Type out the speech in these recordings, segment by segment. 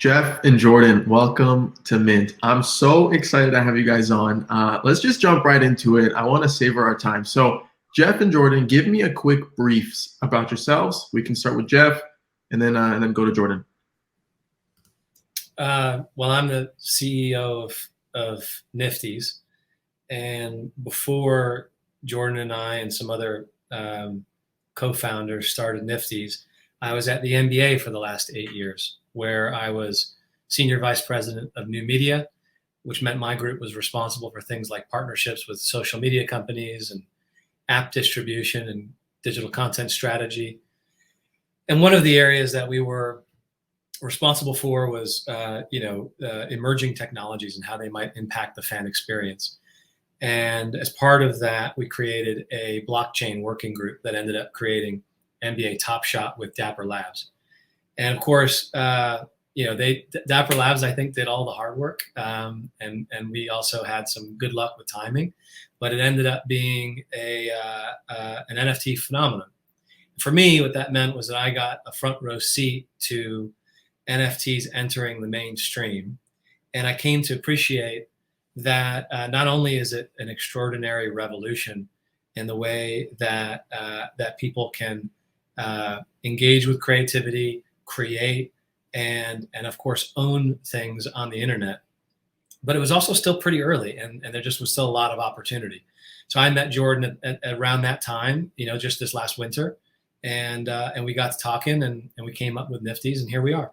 Jeff and Jordan, welcome to Mint. I'm so excited to have you guys on. Let's just jump right into it. I want to savor our time. So, Jeff and Jordan, give me a quick briefs about yourselves. We can start with Jeff, and then go to Jordan. Well, I'm the CEO of Nifty's, and before Jordan and I and some other co-founders started Nifty's, I was at the NBA for the last 8 years, where I was senior vice president of new media, which meant my group was responsible for things like partnerships with social media companies and app distribution and digital content strategy. And one of the areas that we were responsible for was, emerging technologies and how they might impact the fan experience. And as part of that, we created a blockchain working group that ended up creating NBA Top Shot with Dapper Labs. And of course, Dapper Labs, I think, did all the hard work, and we also had some good luck with timing, but it ended up being an NFT phenomenon. For me, what that meant was that I got a front row seat to NFTs entering the mainstream, and I came to appreciate that not only is it an extraordinary revolution in the way that that people can engage with creativity, create, and of course own things on the internet, but it was also still pretty early, and there just was still a lot of opportunity. So I met Jordan at around that time, just this last winter, and we got to talking, and we came up with Nifty's, and here we are.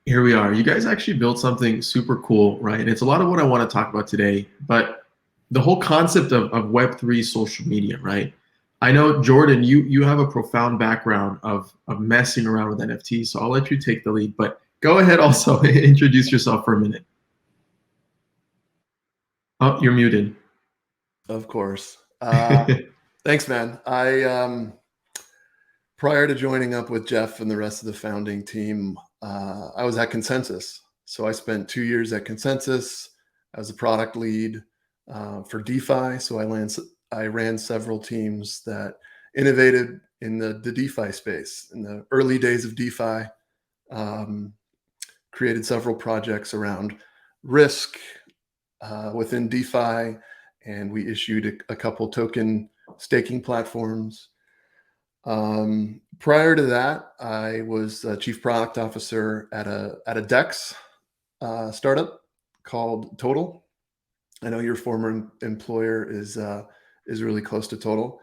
Here we are. You guys actually built something super cool, right? And it's a lot of what I want to talk about today, but the whole concept of Web3 social media, right? I know, Jordan, you have a profound background of messing around with NFTs, so I'll let you take the lead, but go ahead also introduce yourself for a minute. Oh, you're muted. Of course. Thanks, man. Prior to joining up with Jeff and the rest of the founding team, I was at Consensus. So I spent 2 years at Consensus as a product lead for DeFi. So I ran several teams that innovated in the DeFi space. In the early days of DeFi, created several projects around risk within DeFi, and we issued a couple token staking platforms. Prior to that, I was a chief product officer at a DEX startup called Total. I know your former employer is really close to Total,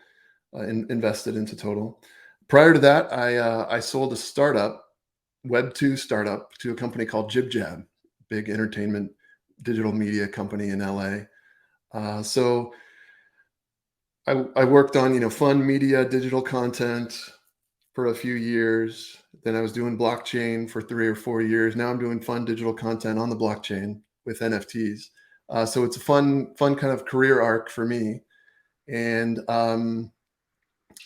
invested into Total. Prior to that, I sold a startup, Web2 startup, to a company called JibJab, big entertainment digital media company in LA. So I worked on fun media, digital content for a few years. Then I was doing blockchain for 3 or 4 years. Now I'm doing fun digital content on the blockchain with NFTs. So it's a fun kind of career arc for me. And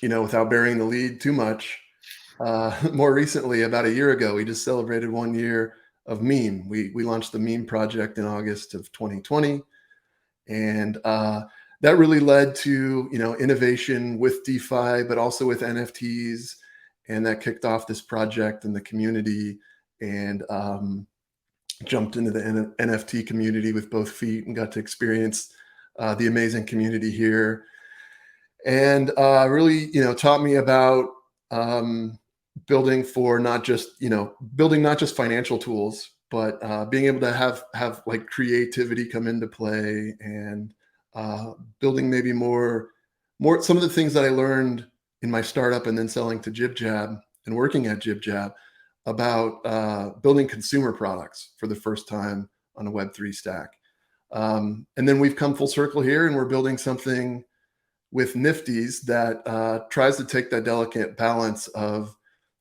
without burying the lead too much, more recently, about a year ago, we just celebrated 1 year of Meme. We launched the Meme project in August of 2020, and that really led to innovation with DeFi, but also with NFTs, and that kicked off this project in the community, and jumped into the NFT community with both feet and got to experience the amazing community here, and really taught me about building not just financial tools, but being able to have like creativity come into play, and building maybe more some of the things that I learned in my startup and then selling to JibJab and working at JibJab about building consumer products for the first time on a Web3 stack. And then we've come full circle here, and we're building something with Nifty's that tries to take that delicate balance of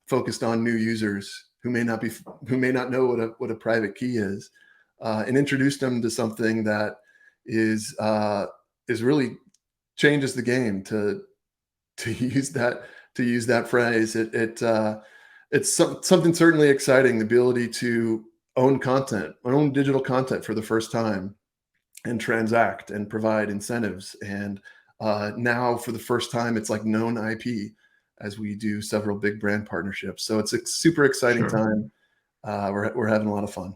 focused on new users who may not know what a private key is, and introduce them to something that is really changes the game, to use that phrase. It's something certainly exciting, the ability to own digital content for the first time, and transact and provide incentives. And now for the first time, it's like known IP, as we do several big brand partnerships. So it's a super exciting time. we're having a lot of fun.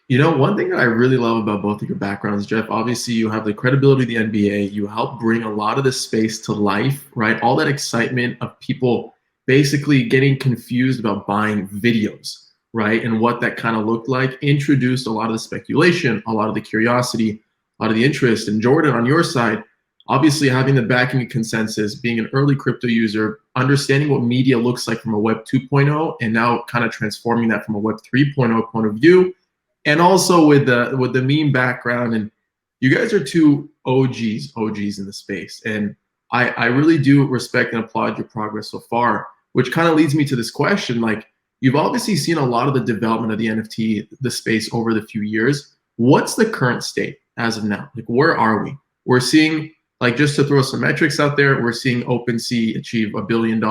You know, one thing that I really love about both of your backgrounds, Jeff, obviously you have the credibility of the NBA. You help bring a lot of this space to life, right? All that excitement of people basically getting confused about buying videos, right? And what that kind of looked like introduced a lot of the speculation, a lot of the curiosity, a lot of the interest. And Jordan, on your side, obviously having the backing of consensus, being an early crypto user, understanding what media looks like from a Web 2.0, and now kind of transforming that from a Web 3.0 point of view. And also with the meme background, and you guys are two OGs in the space. And I really do respect and applaud your progress so far, which kind of leads me to this question. Like, you've obviously seen a lot of the development of the NFT, the space over the few years. What's the current state as of now? Like, where are we? We're seeing, like, just to throw some metrics out there, we're seeing OpenSea achieve $1 billion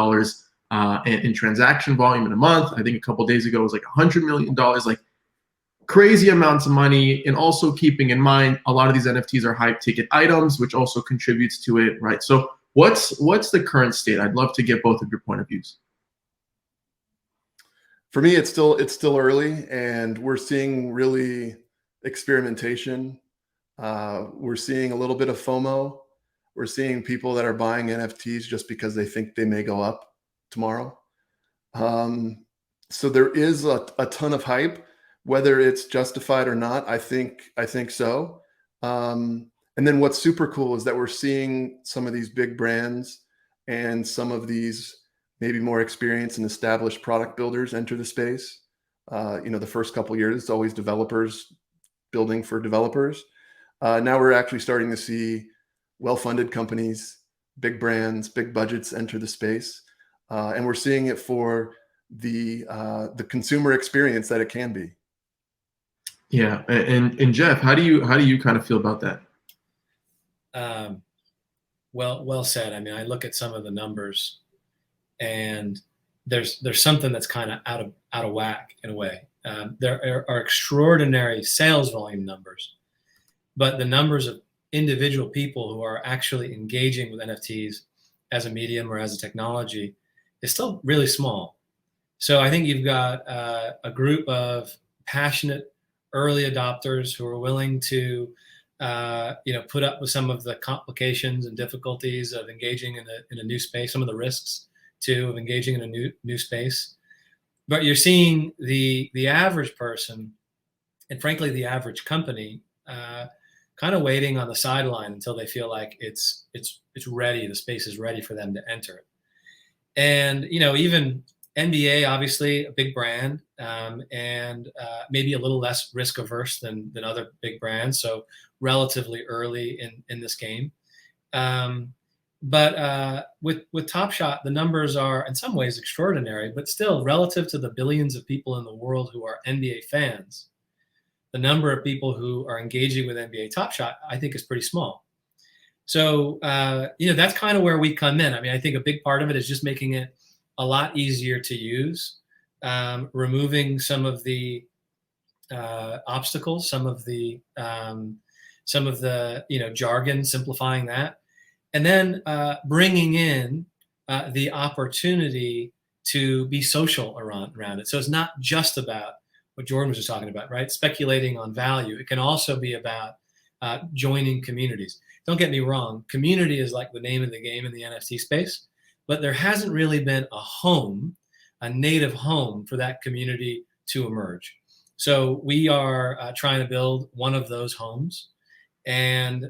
in transaction volume in a month. I think a couple of days ago it was like $100 million. Like, crazy amounts of money, and also keeping in mind a lot of these NFTs are high ticket items, which also contributes to it, right? So what's the current state? I'd love to get both of your point of views. For me, it's still early, and we're seeing really experimentation. We're seeing a little bit of FOMO. We're seeing people that are buying NFTs just because they think they may go up tomorrow. So there is a ton of hype. Whether it's justified or not, I think so. And then what's super cool is that we're seeing some of these big brands and some of these maybe more experienced and established product builders enter the space. The first couple of years, it's always developers building for developers. Now we're actually starting to see well-funded companies, big brands, big budgets enter the space. And we're seeing it for the consumer experience that it can be. Yeah, and Jeff, how do you kind of feel about that? Well said. I mean, I look at some of the numbers, and there's something that's kind of out of whack in a way. There are extraordinary sales volume numbers, but the numbers of individual people who are actually engaging with NFTs as a medium or as a technology is still really small. So I think you've got a group of passionate early adopters who are willing to, put up with some of the complications and difficulties of engaging in a new space, some of the risks too of engaging in a new space. But you're seeing the average person, and frankly the average company, kind of waiting on the sideline until they feel like it's ready, the space is ready for them to enter it. And even NBA, obviously a big brand, and maybe a little less risk averse than other big brands. So relatively early in this game. But with Top Shot, the numbers are in some ways extraordinary, but still relative to the billions of people in the world who are NBA fans, the number of people who are engaging with NBA Top Shot, I think, is pretty small. So, that's kind of where we come in. I mean, I think a big part of it is just making it a lot easier to use, removing some of the obstacles, some of the jargon, simplifying that, and then bringing in the opportunity to be social around it. So it's not just about what Jordan was just talking about, right? Speculating on value. It can also be about joining communities. Don't get me wrong, community is like the name of the game in the NFT space, but there hasn't really been a native home for that community to emerge. So we are trying to build one of those homes and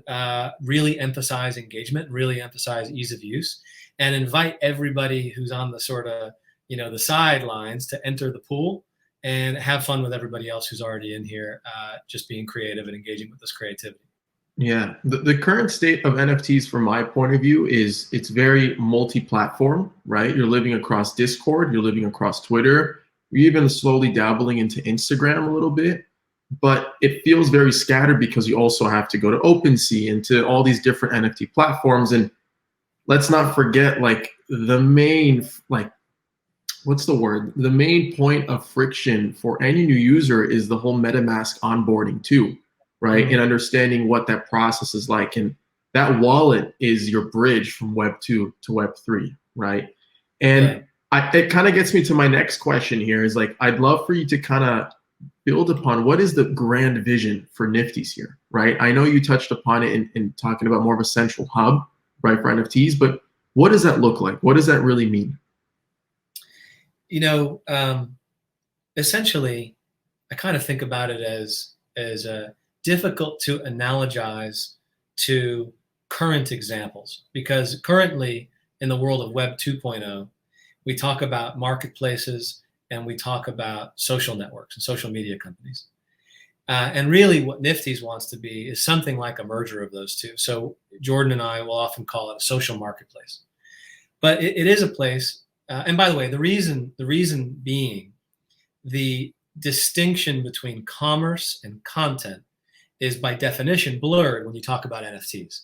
really emphasize engagement, really emphasize ease of use, and invite everybody who's on the sort of, the sidelines to enter the pool and have fun with everybody else who's already in here, just being creative and engaging with this creativity. Yeah, the current state of NFTs, from my point of view, is it's very multi-platform, right? You're living across Discord, you're living across Twitter, you're even slowly dabbling into Instagram a little bit, but it feels very scattered because you also have to go to OpenSea and to all these different NFT platforms. And let's not forget, like, the main, the main point of friction for any new user is the whole MetaMask onboarding too, right? And understanding what that process is like. And that wallet is your bridge from Web 2 to Web 3, right? And It kind of gets me to my next question here is like, I'd love for you to kind of build upon what is the grand vision for Nifty's here, right? I know you touched upon it in talking about more of a central hub, right, for NFTs, but what does that look like? What does that really mean? You know, essentially, I kind of think about it as difficult to analogize to current examples, because currently in the world of Web 2.0, we talk about marketplaces and we talk about social networks and social media companies. And really what Nifty's wants to be is something like a merger of those two. So Jordan and I will often call it a social marketplace. But it is a place, and by the way, the reason being the distinction between commerce and content is by definition blurred when you talk about NFTs.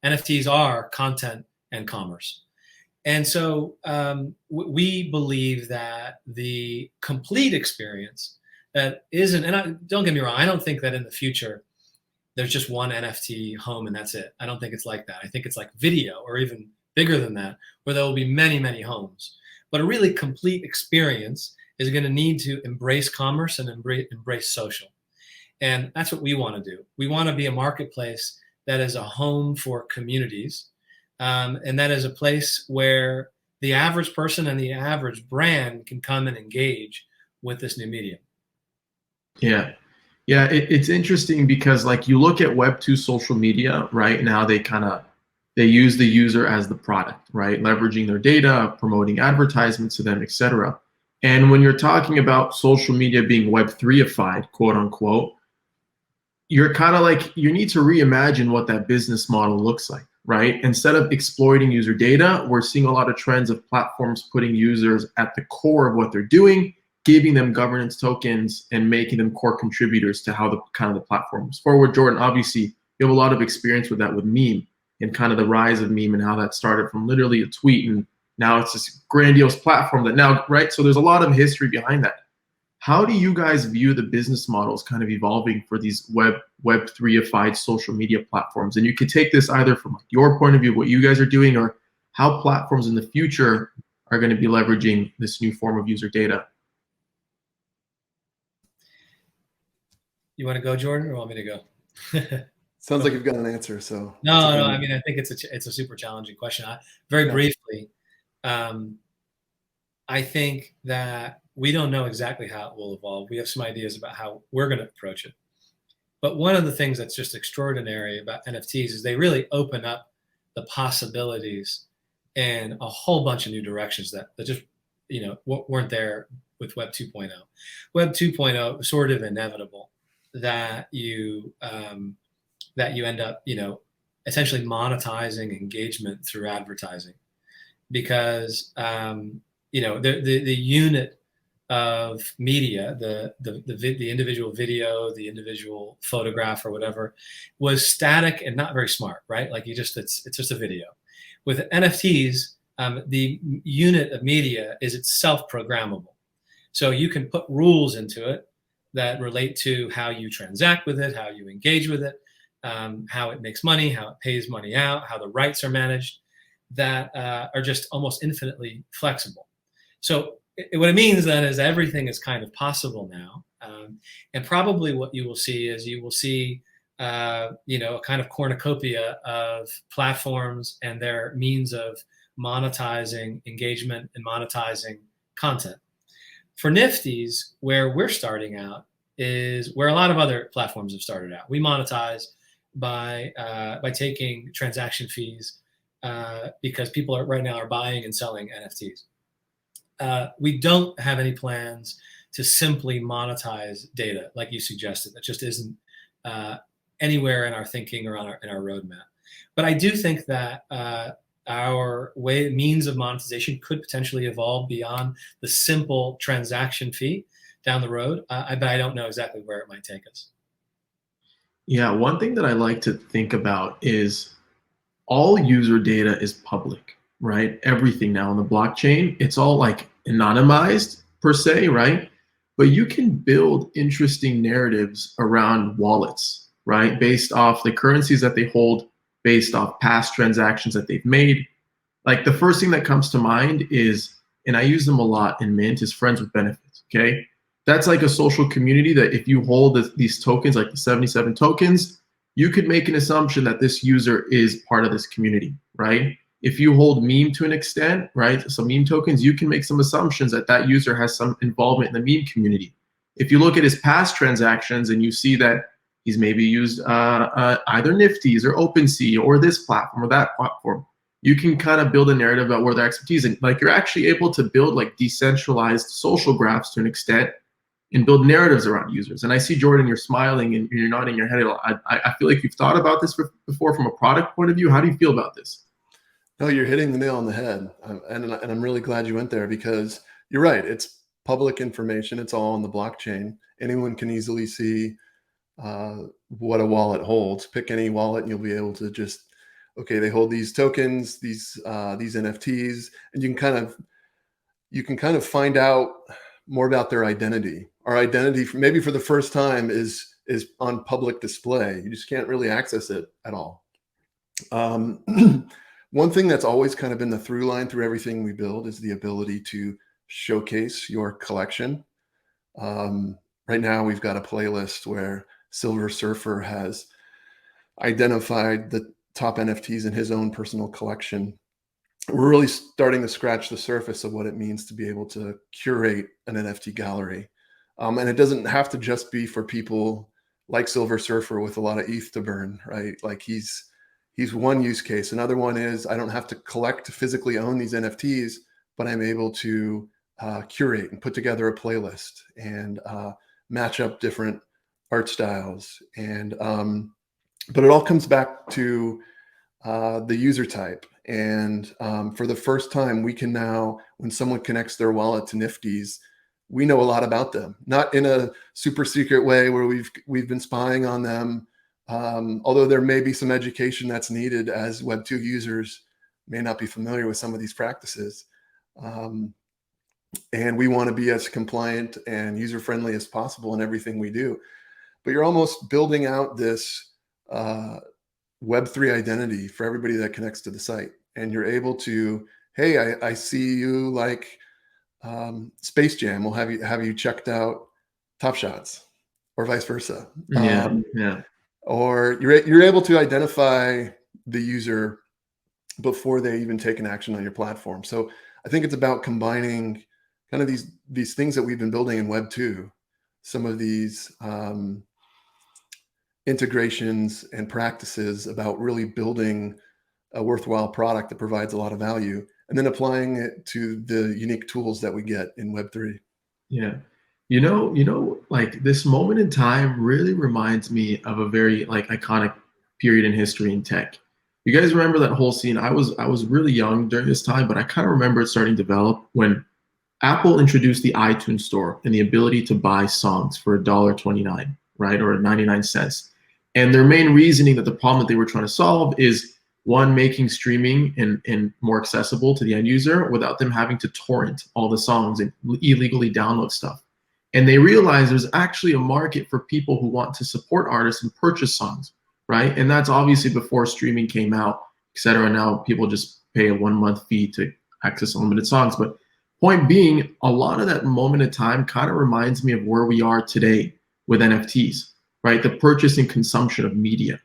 NFTs are content and commerce. And so we believe that the complete experience that isn't, and don't get me wrong, I don't think that in the future there's just one NFT home and that's it. I don't think it's like that. I think it's like video or even bigger than that, where there will be many, many homes. But a really complete experience is going to need to embrace commerce and embrace social. And that's what we want to do. We want to be a marketplace that is a home for communities. And that is a place where the average person and the average brand can come and engage with this new medium. Yeah. Yeah, it's interesting because like you look at Web 2 social media, right? Now they use the user as the product, right? Leveraging their data, promoting advertisements to them, etc. And when you're talking about social media being Web 3ified, quote unquote, you're kind of like, you need to reimagine what that business model looks like, right? Instead of exploiting user data, we're seeing a lot of trends of platforms putting users at the core of what they're doing, giving them governance tokens and making them core contributors to how the platform moves forward. Jordan, obviously, you have a lot of experience with that with meme and kind of the rise of meme and how that started from literally a tweet and now it's this grandiose platform that now, right? So there's a lot of history behind that. How do you guys view the business models kind of evolving for these Web 3ified social media platforms? And you could take this either from your point of view, what you guys are doing, or how platforms in the future are going to be leveraging this new form of user data. You want to go, Jordan, or want me to go? Sounds like you've got an answer. So no. I mean, I think it's a super challenging question. Very briefly, I think that we don't know exactly how it will evolve. We have some ideas about how we're going to approach it. But one of the things that's just extraordinary about NFTs is they really open up the possibilities in a whole bunch of new directions that just weren't there with Web 2.0. Web 2.0 was sort of inevitable that you end up essentially monetizing engagement through advertising, because the unit of media, the individual video, the individual photograph or whatever, was static and not very smart, right? Like it's just a video. With NFTs, the unit of media is itself programmable. So you can put rules into it that relate to how you transact with it, how you engage with it, how it makes money, how it pays money out, how the rights are managed, that are just almost infinitely flexible. So what it means then is everything is kind of possible now. And probably what you will see is a kind of cornucopia of platforms and their means of monetizing engagement and monetizing content. For Nifty's, where we're starting out is where a lot of other platforms have started out. We monetize by taking transaction fees because people right now are buying and selling NFTs. We don't have any plans to simply monetize data like you suggested. That just isn't anywhere in our thinking or in our roadmap. But I do think that our means of monetization could potentially evolve beyond the simple transaction fee down the road. But I don't know exactly where it might take us. Yeah, one thing that I like to think about is all user data is public, right? Everything now on the blockchain, it's all like anonymized per se, right? But you can build interesting narratives around wallets, right? Based off the currencies that they hold, based off past transactions that they've made. Like the first thing that comes to mind is and I use them a lot in Mint, is friends with benefits. Okay, that's like a social community that if you hold these tokens, like the 77 tokens, you could make an assumption that this user is part of this community, right? If you hold meme to an extent, right, some meme tokens, you can make some assumptions that that user has some involvement in the meme community. If you look at his past transactions and you see that he's maybe used either Nifty's or OpenSea or this platform or that platform, you can kind of build a narrative about where their expertise is. And like you're actually able to build like decentralized social graphs to an extent and build narratives around users. And I see, Jordan, you're smiling and you're nodding your head. I feel like you've thought about this before from a product point of view. How do you feel about this? No, you're hitting the nail on the head. And I'm really glad you went there, because you're right. It's public information. It's all on the blockchain. Anyone can easily see what a wallet holds. Pick any wallet and you'll be able to just, okay, they hold these tokens, these NFTs, and you can kind of find out more about their identity. Our identity, maybe for the first time, is on public display. You just can't really access it at all. One thing that's always kind of been the through line through everything we build is the ability to showcase your collection. Right now, we've got a playlist where Silver Surfer has identified the top NFTs in his own personal collection. We're really starting to scratch the surface of what it means to be able to curate an NFT gallery. And it doesn't have to just be for people like Silver Surfer with a lot of ETH to burn, right? Like he's one use case. Another one is I don't have to collect to physically own these NFTs, but I'm able to curate and put together a playlist and match up different art styles. And but it all comes back to the user type. And for the first time, we can now, when someone connects their wallet to Nifty's, we know a lot about them, not in a super secret way where we've been spying on them. Although there may be some education that's needed, as Web2 users may not be familiar with some of these practices. And we want to be as compliant and user-friendly as possible in everything we do. But you're almost building out this Web3 identity for everybody that connects to the site. And you're able to, hey, I see you like SpaceJam. We'll have you checked out Top Shots, or vice versa. Yeah. Or you're able to identify the user before they even take an action on your platform. So I think it's about combining kind of these things that we've been building in Web 2, some of these integrations and practices about really building a worthwhile product that provides a lot of value, and then applying it to the unique tools that we get in Web 3. Yeah. You know, like this moment in time really reminds me of a very like iconic period in history in tech. You guys remember that whole scene? I was really young during this time, but I kind of remember it starting to develop when Apple introduced the iTunes Store and the ability to buy songs for $1.29, right, or 99 cents. And their main reasoning that the problem that they were trying to solve is, one, making streaming and more accessible to the end user without them having to torrent all the songs and illegally download stuff. And they realized there's actually a market for people who want to support artists and purchase songs, right? And that's obviously before streaming came out, et cetera. Now people just pay a 1 month fee to access unlimited songs. But point being, a lot of that moment in time kind of reminds me of where we are today with NFTs, right? The purchase and consumption of media.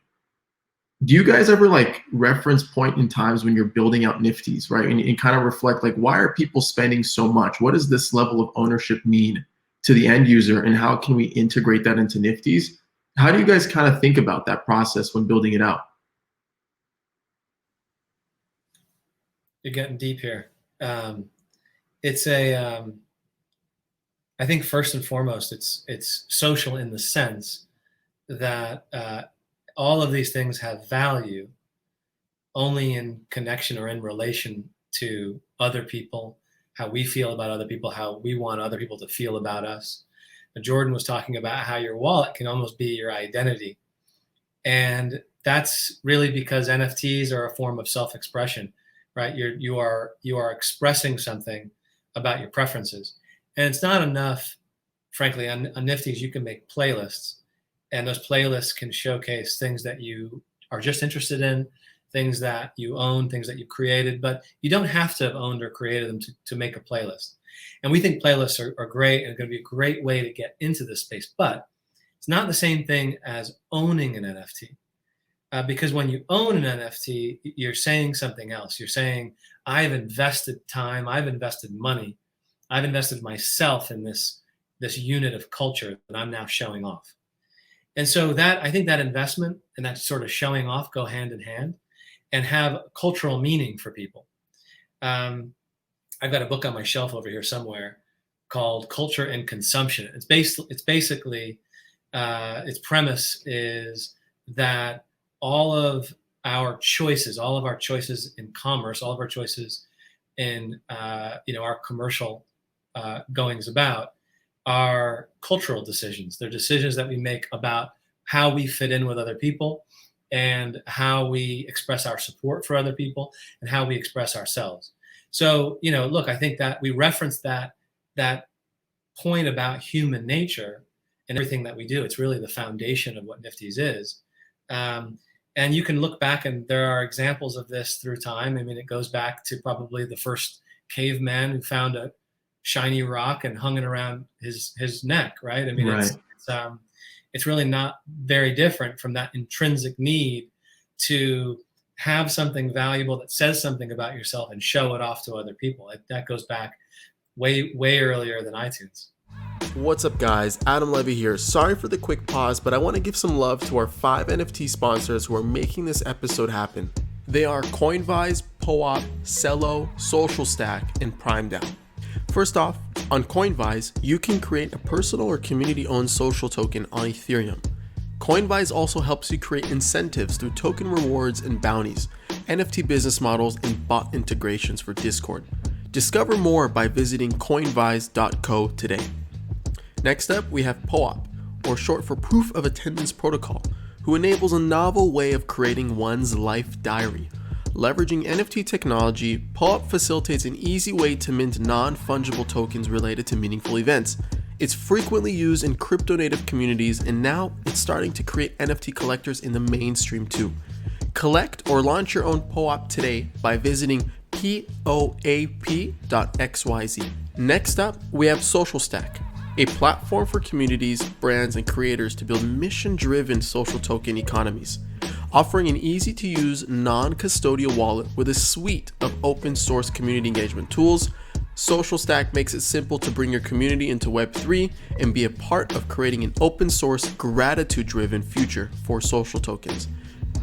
Do you guys ever like reference point in times when you're building out Nifties, right? And kind of reflect like, why are people spending so much? What does this level of ownership mean to the end user, and how can we integrate that into Nifties? How do you guys kind of think about that process when building it out? You're getting deep here. It's I think first and foremost, it's social in the sense that all of these things have value only in connection or in relation to other people, how we feel about other people, how we want other people to feel about us. And Jordan was talking about how your wallet can almost be your identity. And that's really because NFTs are a form of self-expression, right? You are expressing something about your preferences. And it's not enough, frankly, on Nifties, you can make playlists, and those playlists can showcase things that you are just interested in, things that you own, things that you created, but you don't have to have owned or created them to make a playlist. And we think playlists are great and going to be a great way to get into this space, but it's not the same thing as owning an NFT. Because when you own an NFT, you're saying something else. You're saying, I've invested time, I've invested money, I've invested myself in this unit of culture that I'm now showing off. And so that, I think that investment and that sort of showing off go hand in hand and have cultural meaning for people. I've got a book on my shelf over here somewhere called Culture and Consumption. It's basically, its premise is that all of our choices in commerce, all of our choices in our commercial goings about are cultural decisions. They're decisions that we make about how we fit in with other people and how we express our support for other people and how we express ourselves. So, look, I think that we referenced that point about human nature and everything that we do. It's really the foundation of what Nifty's is. And you can look back and there are examples of this through time. I mean, it goes back to probably the first caveman who found a shiny rock and hung it around his neck, right? I mean, Right. It's really not very different from that intrinsic need to have something valuable that says something about yourself and show it off to other people. That goes back way earlier than iTunes. What's up, guys? Adam Levy here. Sorry for the quick pause, but I want to give some love to our 5 NFT sponsors who are making this episode happen. They are Coinvise, POAP, Cello, Social Stack, and PrimeDAO. First off, on Coinvise, you can create a personal or community-owned social token on Ethereum. Coinvise also helps you create incentives through token rewards and bounties, NFT business models, and bot integrations for Discord. Discover more by visiting coinvise.co today. Next up, we have POAP, or short for Proof of Attendance Protocol, who enables a novel way of creating one's life diary. Leveraging NFT technology, POAP facilitates an easy way to mint non-fungible tokens related to meaningful events. It's frequently used in crypto-native communities, and now it's starting to create NFT collectors in the mainstream too. Collect or launch your own POAP today by visiting poap.xyz. Next up, we have Social Stack, a platform for communities, brands, and creators to build mission-driven social token economies. Offering an easy-to-use, non-custodial wallet with a suite of open-source community engagement tools, Social Stack makes it simple to bring your community into Web3 and be a part of creating an open-source, gratitude-driven future for social tokens.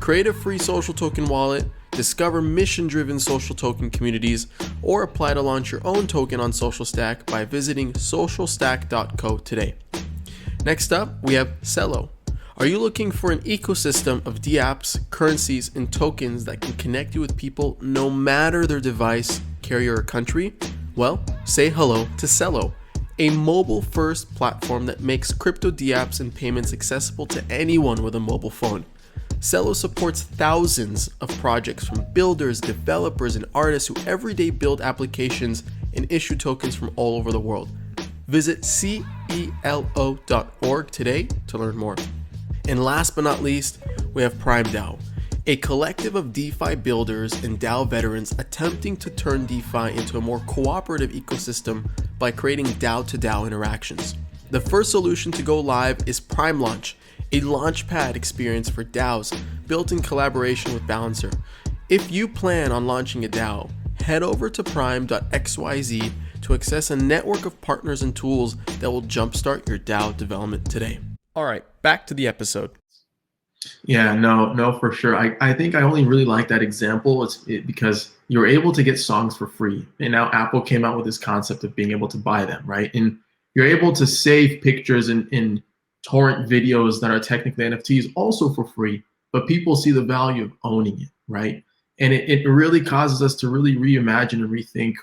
Create a free social token wallet, discover mission-driven social token communities, or apply to launch your own token on Social Stack by visiting socialstack.co today. Next up, we have Cello. Are you looking for an ecosystem of dApps, currencies, and tokens that can connect you with people no matter their device, carrier, or country? Well, say hello to Cello, a mobile-first platform that makes crypto dApps and payments accessible to anyone with a mobile phone. Cello supports thousands of projects from builders, developers, and artists who every day build applications and issue tokens from all over the world. Visit celo.org today to learn more. And last but not least, we have PrimeDAO, a collective of DeFi builders and DAO veterans attempting to turn DeFi into a more cooperative ecosystem by creating DAO-to-DAO interactions. The first solution to go live is Prime Launch, a launchpad experience for DAOs built in collaboration with Balancer. If you plan on launching a DAO, head over to prime.xyz to access a network of partners and tools that will jumpstart your DAO development today. All right, back to the episode. Yeah, no, for sure. I think I only really like that example because you're able to get songs for free. And now Apple came out with this concept of being able to buy them, right? And you're able to save pictures in torrent videos that are technically NFTs also for free, but people see the value of owning it, right? And it really causes us to really reimagine and rethink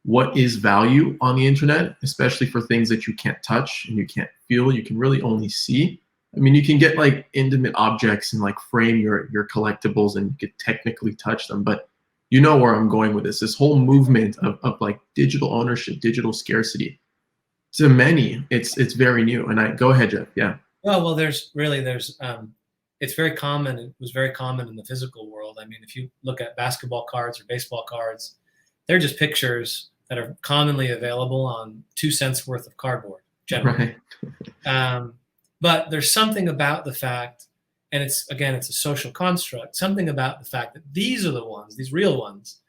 what is value on the internet, especially for things that you can't touch and you can't feel, you can really only see. I mean, you can get like intimate objects and like frame your collectibles and you could technically touch them, but you know where I'm going with this. This whole movement of like digital ownership, digital scarcity. To many, it's very new. And go ahead, Jeff. Yeah. Well, it's it's very common. It was very common in the physical world. I mean, if you look at basketball cards or baseball cards, they're just pictures that are commonly available on 2 cents worth of cardboard, generally. Right. But there's something about the fact, and it's a social construct, something about the fact that these are the ones, these real ones,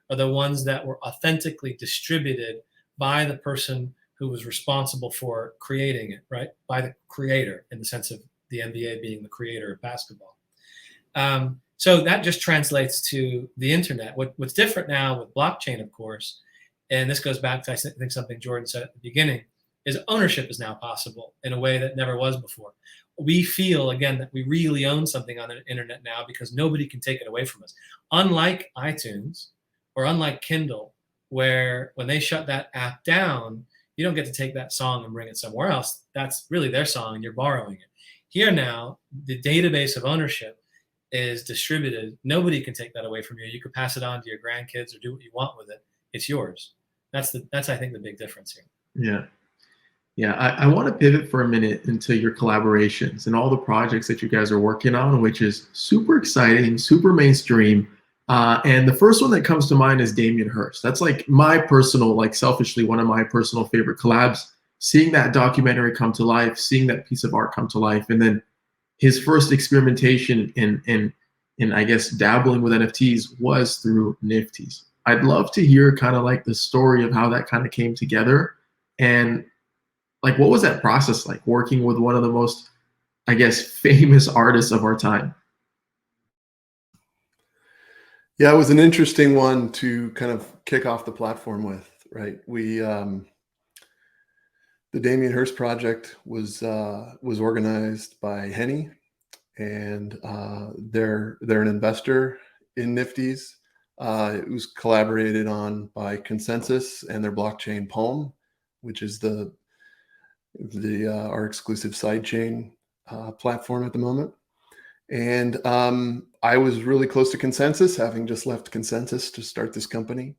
are the ones that were authentically distributed by the person who was responsible for creating it, right? By the creator, in the sense of the NBA being the creator of basketball. So that just translates to the internet. What's different now with blockchain, of course, and this goes back to, I think, something Jordan said at the beginning, is ownership is now possible in a way that never was before. We feel, again, that we really own something on the internet now because nobody can take it away from us. Unlike iTunes or unlike Kindle, where when they shut that app down, you don't get to take that song and bring it somewhere else. That's really their song and you're borrowing it. Here now, the database of ownership is distributed. Nobody can take that away from you. You could pass it on to your grandkids or do what you want with it. It's yours. That's I think the big difference here. Yeah. Yeah, I want to pivot for a minute into your collaborations and all the projects that you guys are working on, which is super exciting, super mainstream. And the first one that comes to mind is Damian Hurst. That's like my personal, like selfishly, one of my personal favorite collabs. Seeing that documentary come to life, seeing that piece of art come to life, and then his first experimentation in I guess dabbling with NFTs was through Nifties. I'd love to hear kind of like the story of how that kind of came together, and like what was that process like working with one of the most, I guess, famous artists of our time? Yeah, it was an interesting one to kind of kick off the platform with, right? We the Damian Hurst project was organized by Henny, and they're an investor in Nifties. It was collaborated on by Consensus and their blockchain Palm, which is our exclusive sidechain platform at the moment. And I was really close to Consensus, having just left Consensus to start this company.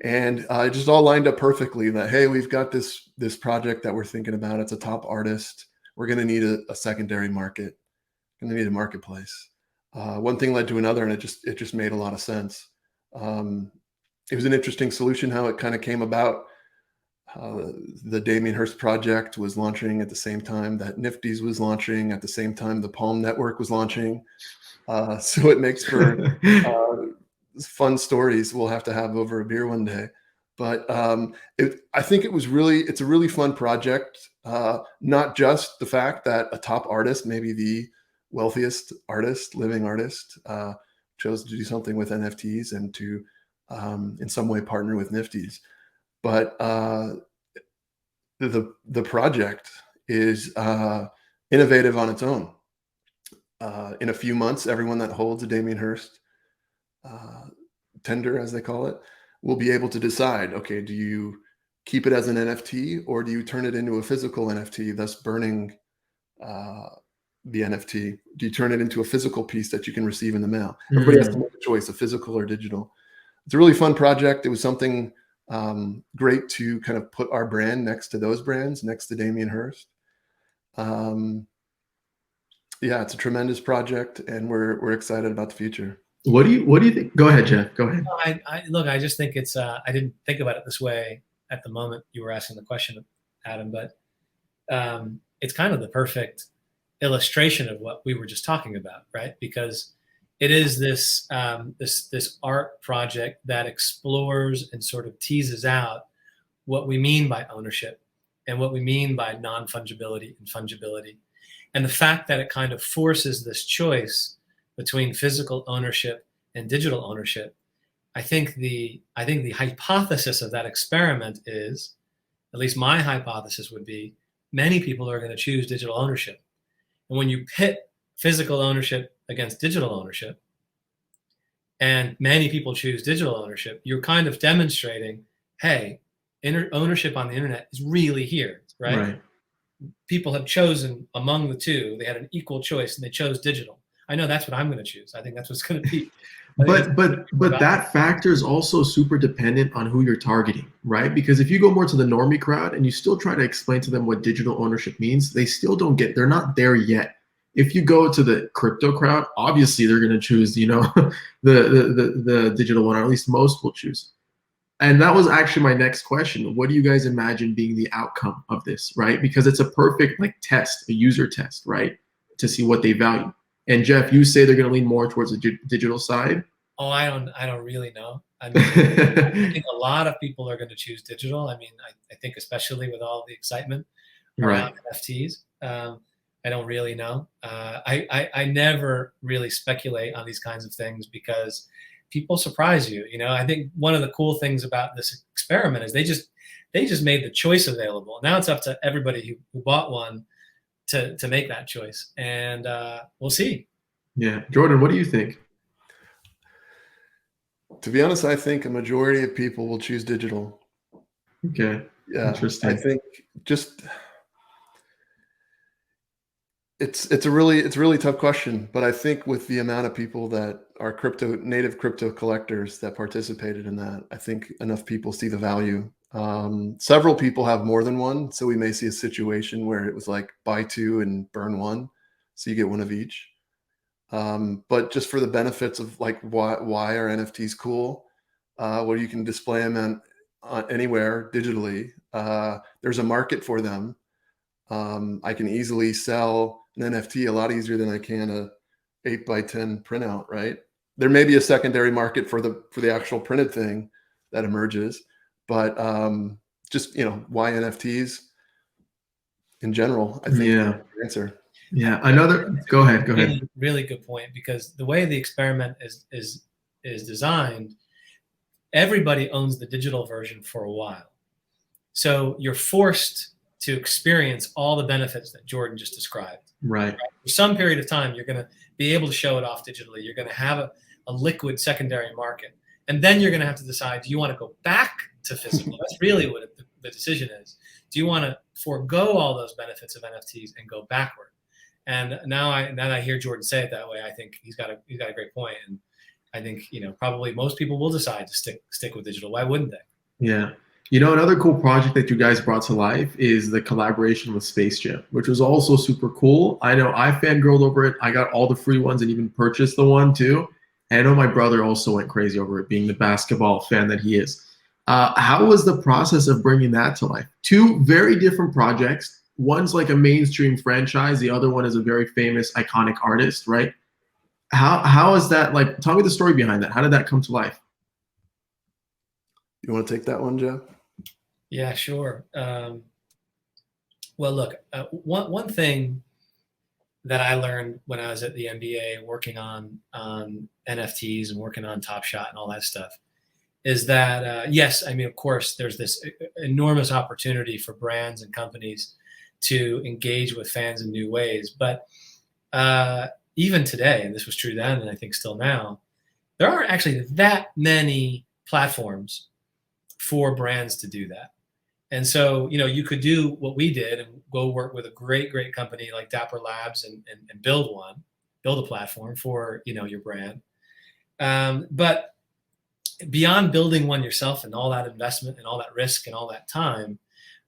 And it just all lined up perfectly that, hey, we've got this project that we're thinking about. It's a top artist. We're going to need a secondary market. Going to need a marketplace. One thing led to another, and it just made a lot of sense. It was an interesting solution how it kind of came about. The Damian Hurst project was launching at the same time that Nifties was launching, at the same time the Palm Network was launching. So it makes for fun stories we'll have to have over a beer one day. But I think it's a really fun project. Not just the fact that a top artist, maybe the wealthiest artist, living artist, chose to do something with NFTs and to in some way partner with Nifties. But the project is innovative on its own. In a few months, everyone that holds a Damian Hurst tender, as they call it, will be able to decide, okay, do you keep it as an NFT or do you turn it into a physical NFT, thus burning the NFT? Do you turn it into a physical piece that you can receive in the mail? Everybody has to make a choice, a physical or digital. It's a really fun project. It was something great to kind of put our brand next to those brands, next to Damian Hurst. Yeah, it's a tremendous project, and we're excited about the future. What do you think? Go ahead, Jeff. Go ahead. Look, I just think it's. I didn't think about it this way at the moment you were asking the question, Adam, but it's kind of the perfect illustration of what we were just talking about, right? Because it is this this art project that explores and sort of teases out what we mean by ownership and what we mean by non-fungibility and fungibility. And the fact that it kind of forces this choice between physical ownership and digital ownership, I think the hypothesis of that experiment is, at least my hypothesis would be, many people are going to choose digital ownership. And when you pit physical ownership against digital ownership, and many people choose digital ownership, you're kind of demonstrating, hey, ownership on the internet is really here, right? People have chosen among the two. They had an equal choice, and they chose digital. I know that's what I'm going to choose. I think that's what's going to be. But that factor is also super dependent on who you're targeting, right? Because if you go more to the normie crowd and you still try to explain to them what digital ownership means, they still don't get. They're not there yet. If you go to the crypto crowd, obviously they're going to choose, you know, the digital one, or at least most will choose. And that was actually my next question. What do you guys imagine being the outcome of this, right? Because it's a perfect like test, a user test, right? To see what they value. And Jeff, you say they're going to lean more towards the digital side. Oh, I don't really know. I mean, I think a lot of people are going to choose digital. I mean, I think especially with all the excitement around NFTs. I don't really know. I never really speculate on these kinds of things because people surprise you. You know, I think one of the cool things about this experiment is they just made the choice available. Now it's up to everybody who bought one to make that choice, and we'll see. Yeah, Jordan, what do you think? To be honest, I think a majority of people will choose digital. Okay. Yeah, interesting. I think just it's a really tough question, but I think with the amount of people that are native crypto collectors that participated in that, I think enough people see the value. Several people have more than one, so we may see a situation where it was like buy two and burn one, so you get one of each. But just for the benefits of like why are NFTs cool, where you can display them anywhere digitally, there's a market for them. I can easily sell an NFT a lot easier than I can a 8x10 printout, right? There may be a secondary market for the actual printed thing that emerges, but just, you know, why NFTs in general, I think is the answer. Yeah, go ahead. Really good point, because the way the experiment is designed, everybody owns the digital version for a while. So you're forced to experience all the benefits that Jordan just described. Right. For some period of time, you're going to be able to show it off digitally. You're going to have a liquid secondary market. And then you're going to have to decide, do you want to go back to physical? That's really what the decision is. Do you want to forego all those benefits of NFTs and go backward? And now that I hear Jordan say it that way, I think he's got a great point. And I think, you know, probably most people will decide to stick with digital. Why wouldn't they? Yeah. You know, another cool project that you guys brought to life is the collaboration with SpaceJam, which was also super cool. I know I fangirled over it. I got all the free ones and even purchased the one too. And I know my brother also went crazy over it, being the basketball fan that he is. How was the process of bringing that to life? Two very different projects. One's like a mainstream franchise. The other one is a very famous, iconic artist, right? How is that like? Tell me the story behind that. How did that come to life? You want to take that one, Jeff? Yeah, sure. Well, look, one thing that I learned when I was at the NBA working on NFTs and working on Top Shot and all that stuff is that, yes, I mean, of course, there's this enormous opportunity for brands and companies to engage with fans in new ways. But even today, and this was true then, and I think still now, there aren't actually that many platforms for brands to do that. And so, you know, you could do what we did and go work with a great company like Dapper Labs and build a platform for, you know, your brand. But beyond building one yourself and all that investment and all that risk and all that time,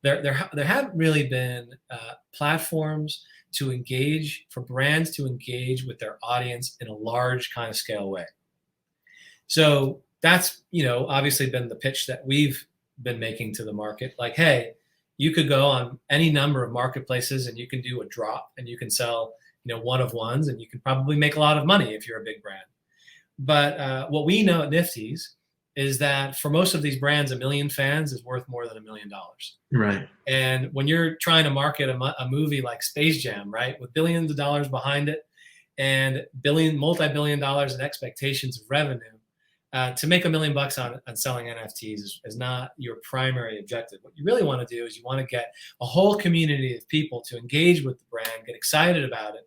there haven't really been platforms to engage, for brands to engage with their audience in a large kind of scale way. So that's, you know, obviously been the pitch that we've been making to the market. Like, hey, you could go on any number of marketplaces and you can do a drop and you can sell, you know, one of ones, and you can probably make a lot of money if you're a big brand. But what we know at Nifty's is that for most of these brands, 1 million fans is worth more than $1 million. Right. And when you're trying to market a movie like SpaceJam, right, with billions of dollars behind it and multi-billion dollars in expectations of revenue, to make $1 million on selling NFTs is not your primary objective. What you really want to do is you want to get a whole community of people to engage with the brand, get excited about it.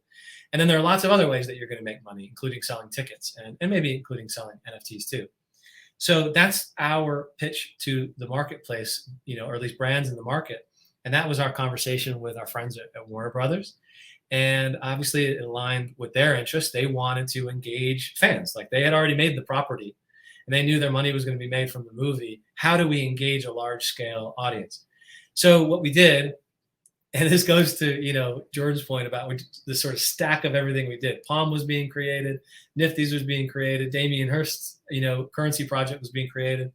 And then there are lots of other ways that you're going to make money, including selling tickets and maybe including selling NFTs too. So that's our pitch to the marketplace, you know, or at least brands in the market. And that was our conversation with our friends at Warner Brothers. And obviously it aligned with their interests. They wanted to engage fans. Like, they had already made the property and they knew their money was going to be made from the movie. How do we engage a large scale audience? So what we did And this goes to, Jordan's point about the sort of stack of everything we did. Palm was being created, Nifty's was being created, Damian Hurst's, currency project was being created.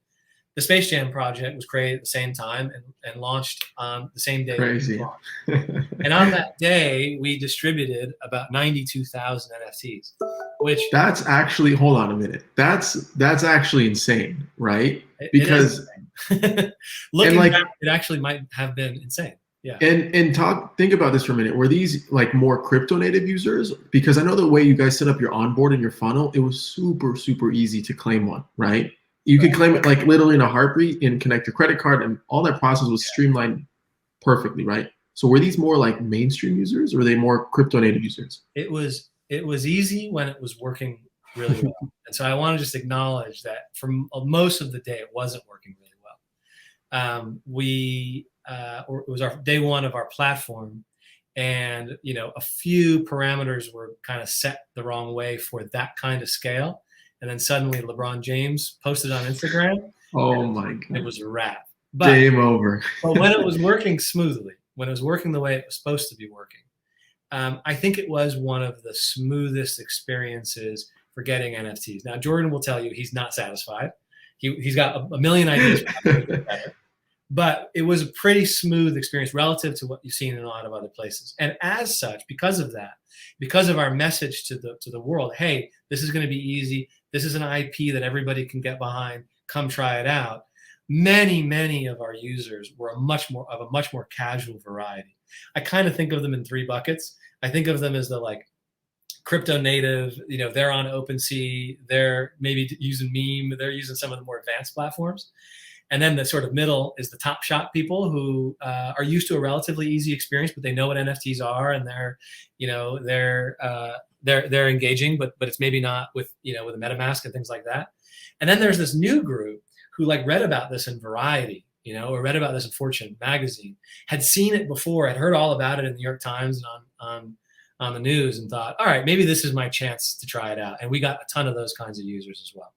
The SpaceJam project was created at the same time and launched on the same day. Crazy. And on that day, we distributed about 92,000 NFTs, which that's actually, hold on a minute. That's actually insane, right? Because looking back, it actually might have been insane. Yeah. And think about this for a minute. Were these like more crypto native users? Because I know the way you guys set up your onboard and your funnel, it was super, super easy to claim one, right? You could claim it like literally in a heartbeat and connect your credit card, and all that process was streamlined perfectly, right? So were these more like mainstream users, or were they more crypto native users? It was easy when it was working really well. And so I want to just acknowledge that for most of the day, it wasn't working really well. It was our day one of our platform, and a few parameters were kind of set the wrong way for that kind of scale. And then suddenly LeBron James posted on Instagram. Oh my God. It was a wrap. Game over. But when it was working smoothly, when it was working the way it was supposed to be working, I think it was one of the smoothest experiences for getting NFTs. Now, Jordan will tell you he's not satisfied. He's got a million ideas for how to make it better. But it was a pretty smooth experience relative to what you've seen in a lot of other places. And as such, because of that, because of our message to the world, hey, this is going to be easy. This is an IP that everybody can get behind. Come try it out. Many of our users were a much more casual variety. I kind of think of them in three buckets. I think of them as the like crypto native, they're on OpenSea, they're maybe using Meme, they're using some of the more advanced platforms. And then the sort of middle is the top shot people who are used to a relatively easy experience, but they know what NFTs are, and they're engaging, but it's maybe not with with a MetaMask and things like that. And then there's this new group who like read about this in Variety, or read about this in Fortune magazine, had seen it before, had heard all about it in the New York Times and on the news, and thought, all right, maybe this is my chance to try it out. And we got a ton of those kinds of users as well.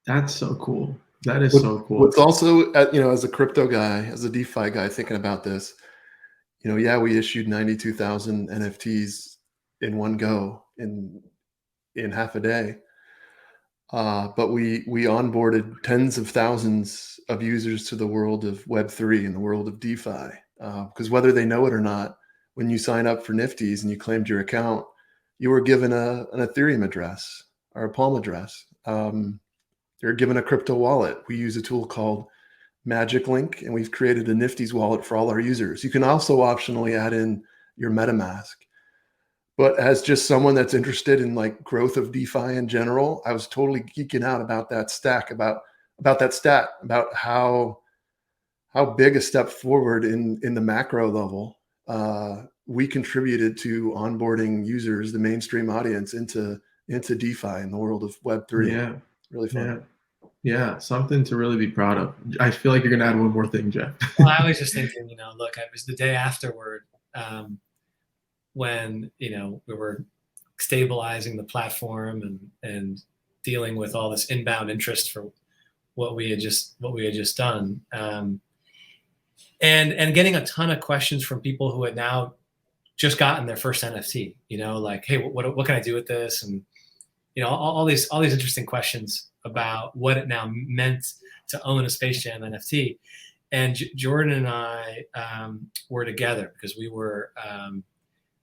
That's so cool. That is so cool. What's also, as a crypto guy, as a DeFi guy thinking about this, we issued 92,000 NFTs in one go in half a day. But we onboarded tens of thousands of users to the world of Web3 and the world of DeFi. Because whether they know it or not, when you sign up for Nifty's and you claimed your account, you were given an Ethereum address or a Palm address. You're given a crypto wallet. We use a tool called Magic Link, and we've created a Nifty's wallet for all our users. You can also optionally add in your MetaMask. But as just someone that's interested in like growth of DeFi in general, I was totally geeking out about that stack, about that stat, about how big a step forward in the macro level we contributed to onboarding users, the mainstream audience, into DeFi in the world of Web3. Yeah, really fun. Yeah, something to really be proud of. I feel like you're gonna add one more thing, Jeff. Well, I was just thinking, look, it was the day afterward when we were stabilizing the platform and dealing with all this inbound interest for what we had just done, and getting a ton of questions from people who had now just gotten their first NFT. Like, hey, what can I do with this? And all these interesting questions about what it now meant to own a SpaceJam NFT. And Jordan and I were together because we were.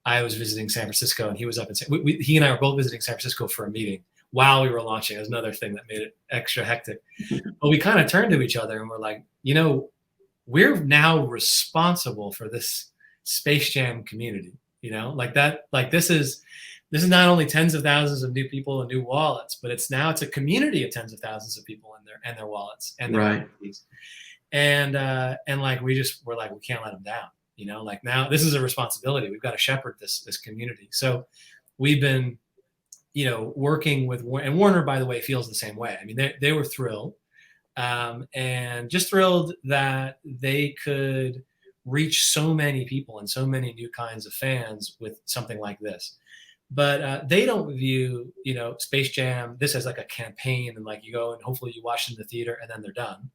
I was visiting San Francisco, and he was up in he and I were both visiting San Francisco for a meeting while we were launching. It was another thing that made it extra hectic. But we kind of turned to each other and we're like, we're now responsible for this SpaceJam community. Like that. Like this is not only tens of thousands of new people and new wallets, but it's a community of tens of thousands of people and their wallets and their entities. And like we're like, we can't let them down. Like now this is a responsibility. We've got to shepherd this community. So we've been, working with, and Warner, by the way, feels the same way. I mean, they were thrilled, and just thrilled that they could reach so many people and so many new kinds of fans with something like this. But they don't view, SpaceJam, this as like a campaign, and like you go and hopefully you watch it in the theater and then they're done.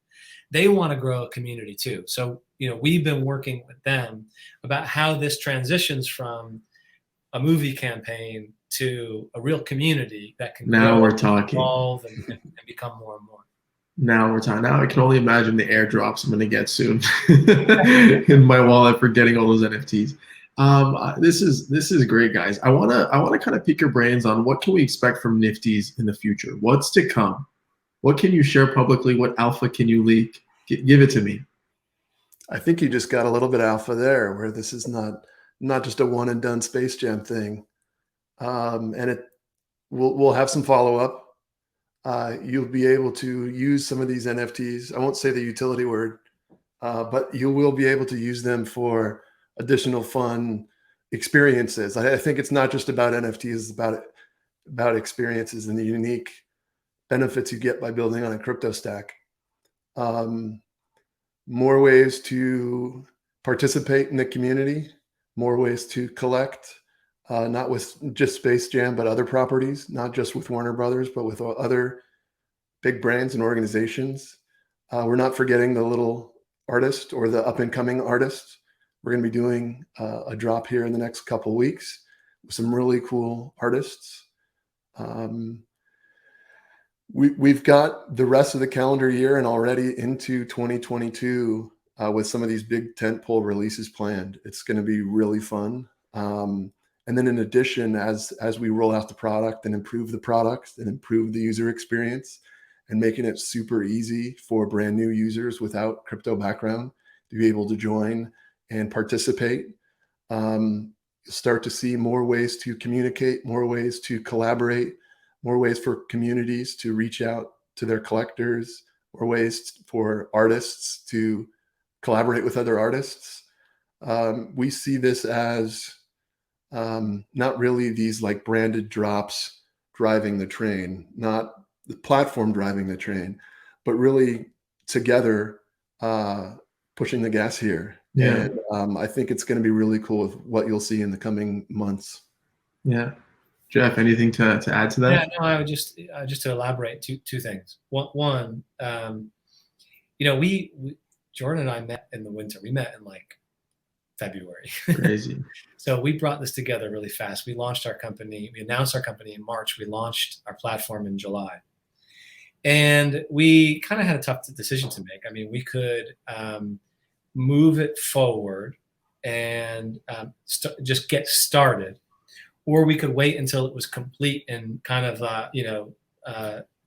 they want to grow a community too. So, we've been working with them about how this transitions from a movie campaign to a real community that can Now we're talking. evolve and become more and more. Now we're talking. Now I can only imagine the airdrops I'm going to get soon in my wallet for getting all those NFTs. This is great, guys. I wanna kind of pick your brains on what can we expect from Nifties in the future. What's to come? What can you share publicly? What alpha can you leak? Give it to me. I think you just got a little bit of alpha there, where this is not just a one and done SpaceJam thing, and we'll have some follow up. You'll be able to use some of these NFTs. I won't say the utility word, but you will be able to use them for additional fun experiences. I think it's not just about NFTs, it's about experiences and the unique benefits you get by building on a crypto stack. More ways to participate in the community, more ways to collect, not with just SpaceJam, but other properties, not just with Warner Brothers, but with other big brands and organizations. We're not forgetting the little artist or the up and coming artists. We're going to be doing a drop here in the next couple of weeks with some really cool artists. We've got the rest of the calendar year and already into 2022 with some of these big tentpole releases planned. It's going to be really fun. And then in addition, as we roll out the product and improve the products and improve the user experience and making it super easy for brand new users without crypto background to be able to join and participate, start to see more ways to communicate, more ways to collaborate, more ways for communities to reach out to their collectors, more ways for artists to collaborate with other artists. We see this as not really these like branded drops driving the train, not the platform driving the train, but really together pushing the gas here. Yeah. And I think it's going to be really cool with what you'll see in the coming months. Yeah. Jeff, anything to add to that? Yeah, no, I would just to elaborate two things. One, we Jordan and I met in the winter. We met in like February. Crazy. So we brought this together really fast. We launched our company. We announced our company in March. We launched our platform in July. And we kind of had a tough decision to make. I mean, we could move it forward and just get started, or we could wait until it was complete and kind of,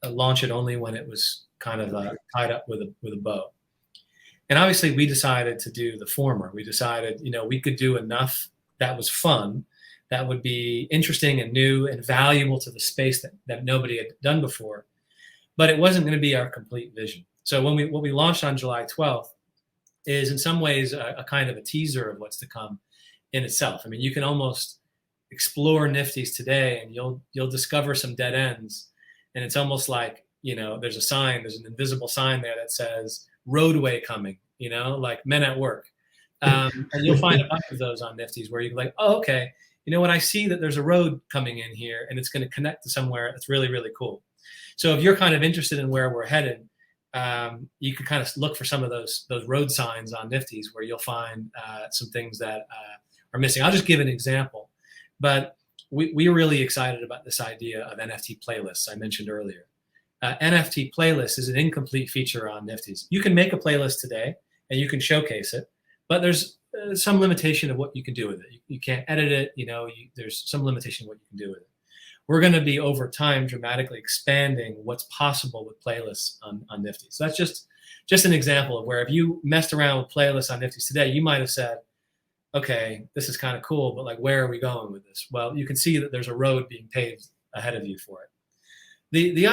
launch it only when it was kind of tied up with a bow. And obviously we decided to do the former. We decided, we could do enough that was fun, that would be interesting and new and valuable to the space that nobody had done before, but it wasn't going to be our complete vision. So what we launched on July 12th is in some ways a kind of a teaser of what's to come in itself. I mean, you can almost explore Nifties today and you'll discover some dead ends. And it's almost like, there's an invisible sign there that says roadway coming, like men at work. And you'll find a bunch of those on Nifties where you're like, oh, okay, when I see that there's a road coming in here and it's going to connect to somewhere that's really, really cool. So if you're kind of interested in where we're headed, you can kind of look for some of those road signs on Nifties where you'll find some things that are missing. I'll just give an example, but we're really excited about this idea of NFT playlists I mentioned earlier. NFT playlist is an incomplete feature on Nifties. You can make a playlist today and you can showcase it, but there's some limitation of what you can do with it. You can't edit it, there's some limitation of what you can do with it. We're going to be over time dramatically expanding what's possible with playlists on Nifty. So that's just an example of where if you messed around with playlists on Nifty today, you might have said, okay, this is kind of cool, but like, where are we going with this? Well, you can see that there's a road being paved ahead of you for it. The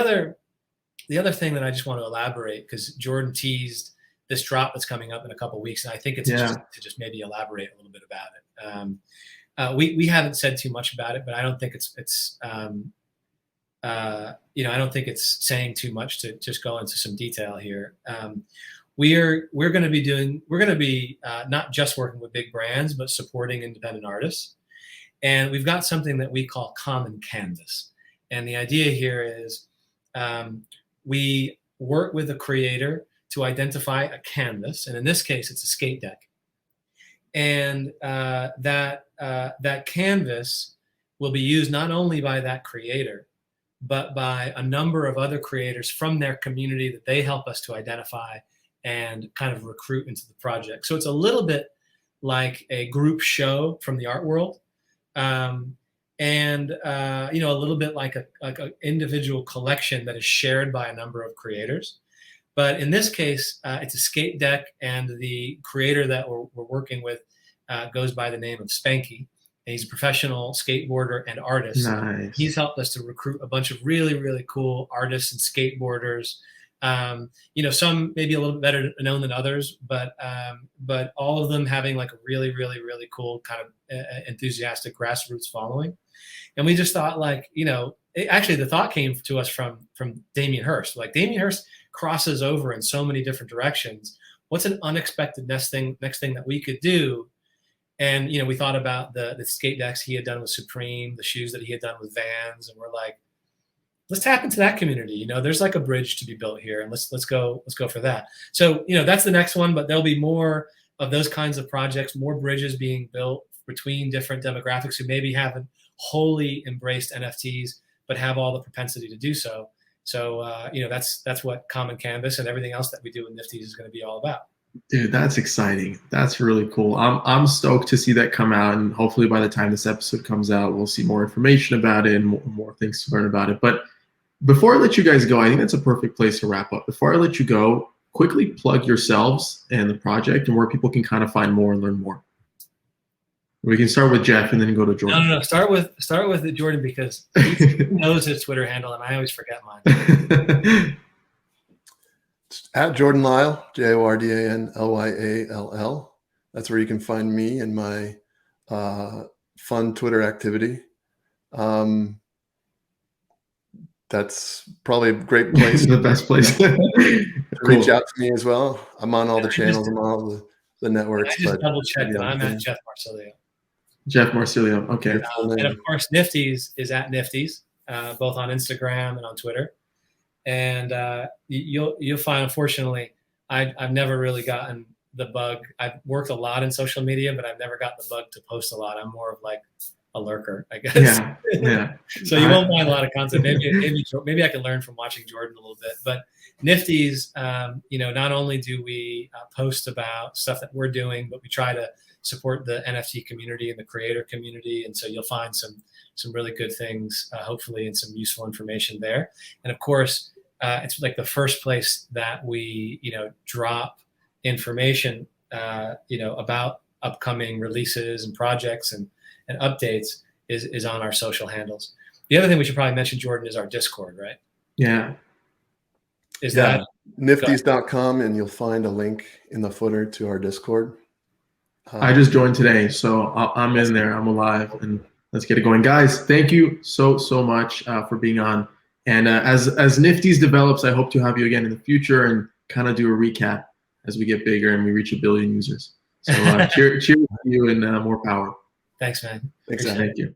other thing that I just want to elaborate, because Jordan teased this drop that's coming up in a couple of weeks, and I think it's interesting to just maybe elaborate a little bit about it. We haven't said too much about it, but I don't think I don't think it's saying too much to just go into some detail here. We're going to be not just working with big brands, but supporting independent artists. And we've got something that we call Common Canvas. And the idea here is we work with a creator to identify a canvas, and in this case, it's a skate deck. And that canvas will be used not only by that creator, but by a number of other creators from their community that they help us to identify and kind of recruit into the project. So it's a little bit like a group show from the art world, and a little bit like an individual collection that is shared by a number of creators. But in this case, it's a skate deck, and the creator that we're working with goes by the name of Spanky. And he's a professional skateboarder and artist. Nice. He's helped us to recruit a bunch of really, really cool artists and skateboarders. Some maybe a little bit better known than others, but all of them having like a really, really, really cool kind of enthusiastic grassroots following. And we just thought, like, actually the thought came to us from Damian Hurst. Like, Damian Hurst crosses over in so many different directions. What's an unexpected next thing that we could do? And we thought about the skate decks he had done with Supreme, the shoes that he had done with Vans, and we're like, let's tap into that community. There's like a bridge to be built here, and let's go for that. So that's the next one, but there'll be more of those kinds of projects, more bridges being built between different demographics who maybe haven't wholly embraced NFTs, but have all the propensity to do so. So that's what Common Canvas and everything else that we do with Nifties is going to be all about. Dude, that's exciting. That's really cool. I'm stoked to see that come out, and hopefully by the time this episode comes out, we'll see more information about it and more things to learn about it. But before I let you guys go, I think that's a perfect place to wrap up. Before I let you go, quickly plug yourselves and the project and where people can kind of find more and learn more. We can start with Jeff and then go to Jordan. No. Start with Jordan, because he knows his Twitter handle and I always forget mine. It's at Jordan Lyall, JORDANLYALL. That's where you can find me and my fun Twitter activity. That's probably a great place. The best place. to reach out to me as well. I'm on all the channels. I'm on all the networks. I just double checked that I'm at Jeff Marsilio. Jeff Marsilio. Okay. And of course, Nifties is at Nifties, both on Instagram and on Twitter. And you'll find, unfortunately, I've never really gotten the bug. I've worked a lot in social media, but I've never got the bug to post a lot. I'm more of like a lurker, I guess. Yeah. So you won't find a lot of content. Maybe I can learn from watching Jordan a little bit. But Nifties, not only do we post about stuff that we're doing, but we try to support the NFT community and the creator community. And so you'll find some really good things, hopefully, and some useful information there. And of course, it's like the first place that we, drop information, about upcoming releases and projects and updates is on our social handles. The other thing we should probably mention, Jordan, is our Discord, right? Yeah. That Nifties.com, and you'll find a link in the footer to our Discord. I just joined today, so I'm in there. I'm alive, and let's get it going. Guys, thank you so much for being on. And as Nifties develops, I hope to have you again in the future and kind of do a recap as we get bigger and we reach 1 billion users. So cheers to you and more power. Thanks, man. Thanks, Thank you.